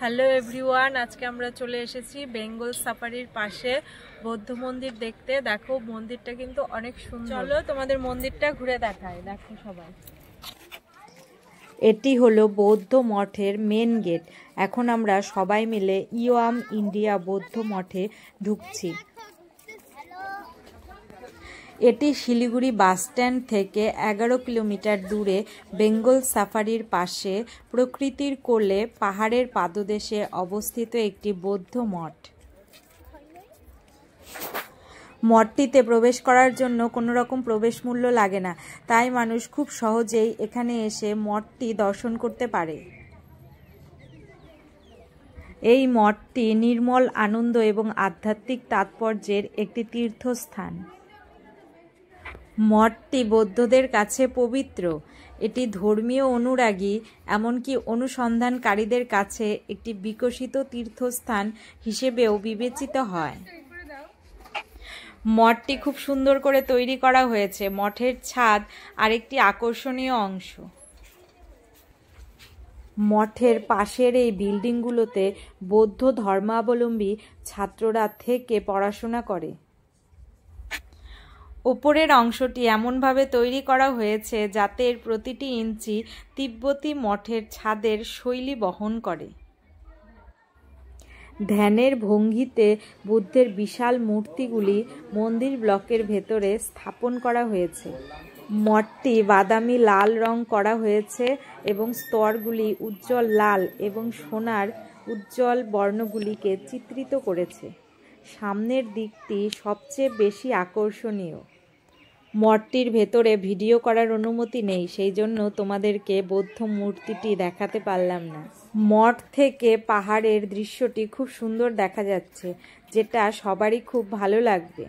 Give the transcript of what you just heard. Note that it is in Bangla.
হ্যালো এভরিওয়ান, আজকে আমরা চলে এসেছি বেঙ্গল সাফারির পাশে বৌদ্ধ মন্দির দেখতে। দেখো মন্দিরটা কিন্তু অনেক সুন্দর। চলো তোমাদের মন্দিরটা ঘুরে দেখায়। দেখো সবাই, এটি হলো বৌদ্ধ মঠের মেন গেট। এখন আমরা সবাই মিলে ইওয়াম ইন্ডিয়া বৌদ্ধ মঠে ঢুকছি। এটি শিলিগুড়ি বাসস্ট্যান্ড থেকে 11 কিলোমিটার দূরে বেঙ্গল সাফারির পাশে প্রকৃতির কোলে পাহাড়ের পাদদেশে অবস্থিত একটি বৌদ্ধ মঠ। মঠটিতে প্রবেশ করার জন্য কোনো রকম প্রবেশ মূল্য লাগে না, তাই মানুষ খুব সহজেই এখানে এসে মঠটি দর্শন করতে পারে। এই মঠটি নির্মল আনন্দ এবং আধ্যাত্মিক তাৎপর্যের একটি তীর্থস্থান। মঠটি বৌদ্ধদের কাছে পবিত্র। এটি ধর্মীয় অনুরাগী এমনকি অনুসন্ধানকারীদের কাছে একটি বিকশিত তীর্থস্থান হিসেবেও বিবেচিত হয়। মঠটি খুব সুন্দর করে তৈরি করা হয়েছে। মঠের ছাদ আরেকটি আকর্ষণীয় অংশ। মঠের পাশের এই বিল্ডিংগুলোতে বৌদ্ধ ধর্মাবলম্বী ছাত্ররা থেকে পড়াশোনা করে। ওপরের অংশটি এমনভাবে তৈরি করা হয়েছে যাতে এর প্রতিটি ইঞ্চি তিব্বতী মঠের ছাদের শৈলী বহন করে। ধ্যানের ভঙ্গিতে বুদ্ধের বিশাল মূর্তিগুলি মন্দির ব্লকের ভেতরে স্থাপন করা হয়েছে। মঠটি বাদামি লাল রং করা হয়েছে এবং স্তরগুলি উজ্জ্বল লাল এবং সোনার উজ্জ্বল বর্ণগুলিকে চিত্রিত করেছে। সামনের দিকটি সবচেয়ে বেশি আকর্ষণীয়। মঠটির ভেতরে ভিডিও করার অনুমতি নেই, সেই জন্য তোমাদেরকে বৌদ্ধ মূর্তিটি দেখাতে পারলাম না। মঠ থেকে পাহাড়ের দৃশ্যটি খুব সুন্দর দেখা যাচ্ছে, যেটা সবারই খুব ভালো লাগবে।